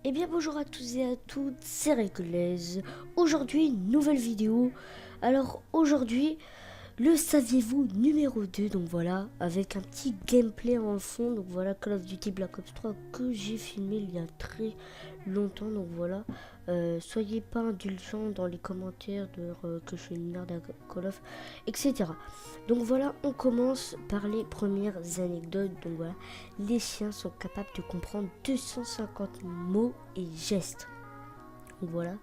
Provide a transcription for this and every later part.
Eh bien bonjour à tous et à toutes, c'est Réclaise. Aujourd'hui, nouvelle vidéo. Alors aujourd'hui, le saviez-vous numéro 2, donc voilà, avec un petit gameplay en fond, donc voilà, Call of Duty Black Ops 3 que j'ai filmé il y a très longtemps, donc voilà. Soyez pas indulgents dans les commentaires que je suis une merde à Call of, etc. Donc voilà, on commence par les premières anecdotes. Donc voilà, les chiens sont capables de comprendre 250 mots et gestes. Donc voilà.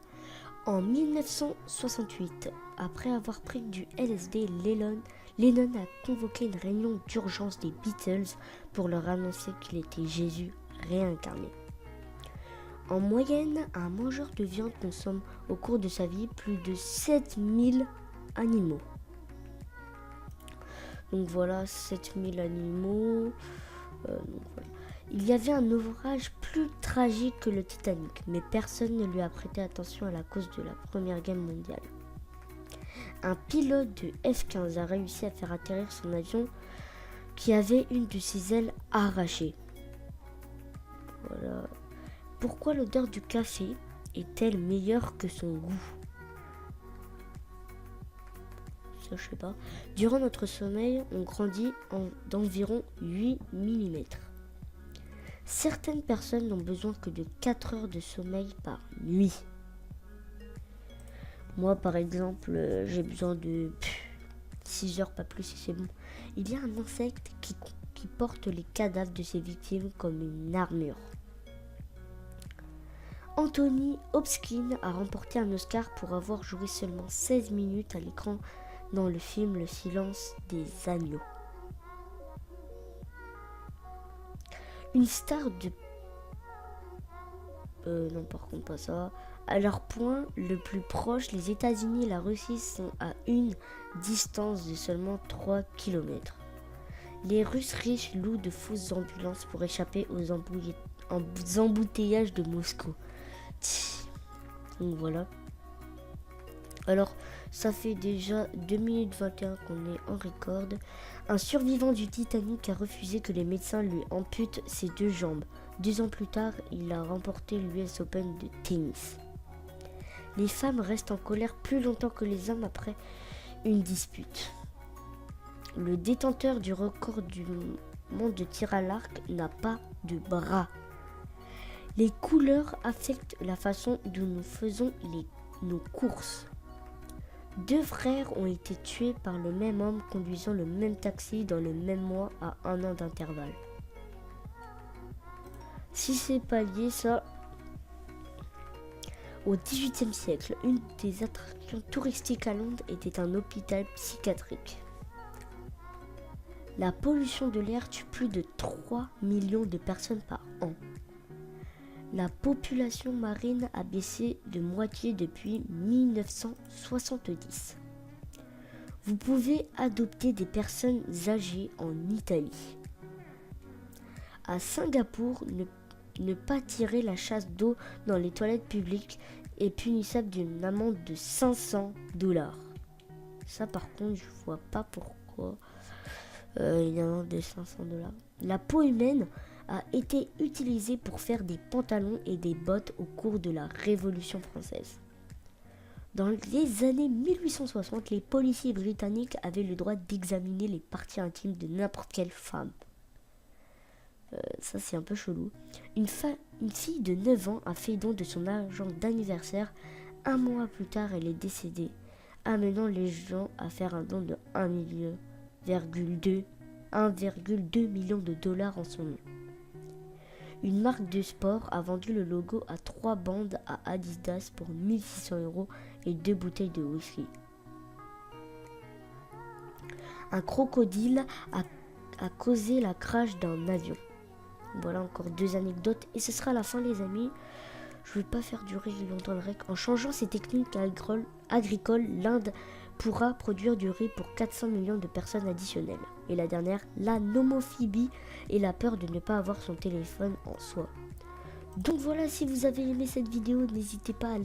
En 1968, après avoir pris du LSD, Lennon a convoqué une réunion d'urgence des Beatles pour leur annoncer qu'il était Jésus réincarné. En moyenne, un mangeur de viande consomme au cours de sa vie plus de 7000 animaux. Donc voilà, 7000 animaux. Donc voilà. Il y avait un naufrage plus tragique que le Titanic, mais personne ne lui a prêté attention à la cause de la Première Guerre mondiale. Un pilote de F-15 a réussi à faire atterrir son avion qui avait une de ses ailes arrachées. Voilà. Pourquoi l'odeur du café est-elle meilleure que son goût? Ça, je sais pas. Durant notre sommeil, on grandit d'environ 8 mm. Certaines personnes n'ont besoin que de 4 heures de sommeil par nuit. Moi, par exemple, j'ai besoin de 6 heures, pas plus, si c'est bon. Il y a un insecte qui porte les cadavres de ses victimes comme une armure. Anthony Hopkins a remporté un Oscar pour avoir joué seulement 16 minutes à l'écran dans le film Le Silence des agneaux. Une star de... non, par contre pas ça. À leur point le plus proche, les États-Unis et la Russie sont à une distance de seulement 3 km. Les Russes riches louent de fausses ambulances pour échapper aux embouteillages de Moscou. Donc voilà. Alors, ça fait déjà 2 minutes 21 qu'on est en record. Un survivant du Titanic a refusé que les médecins lui amputent ses 2 jambes. 2 ans plus tard, il a remporté l'US Open de tennis. Les femmes restent en colère plus longtemps que les hommes après une dispute. Le détenteur du record du monde de tir à l'arc n'a pas de bras. Les couleurs affectent la façon dont nous faisons nos courses. 2 frères ont été tués par le même homme conduisant le même taxi dans le même mois à 1 an d'intervalle. Si c'est pas lié, ça... Au XVIIIe siècle, une des attractions touristiques à Londres était un hôpital psychiatrique. La pollution de l'air tue plus de 3 millions de personnes par an. La population marine a baissé de moitié depuis 1970. Vous pouvez adopter des personnes âgées en Italie. À Singapour, ne pas tirer la chasse d'eau dans les toilettes publiques est punissable d'une amende de 500 $. Ça par contre, je vois pas pourquoi il y a une amende de 500 $. La peau humaine a été utilisée pour faire des pantalons et des bottes au cours de la Révolution française. Dans les années 1860, les policiers britanniques avaient le droit d'examiner les parties intimes de n'importe quelle femme. Ça c'est un peu chelou. Une fille de 9 ans a fait don de son argent d'anniversaire. 1 mois plus tard, elle est décédée, amenant les gens à faire un don de 1,2 million de dollars en son nom. Une marque de sport a vendu le logo à 3 bandes à Adidas pour 1600 € et 2 bouteilles de whisky. Un crocodile a causé la crash d'un avion. Voilà encore 2 anecdotes et ce sera la fin les amis. Je ne vais pas faire durer longtemps le rec. En changeant ses techniques agricoles, l'Inde pourra produire du riz pour 400 millions de personnes additionnelles. Et la dernière, la nomophobie et la peur de ne pas avoir son téléphone en soi. Donc voilà, si vous avez aimé cette vidéo, n'hésitez pas à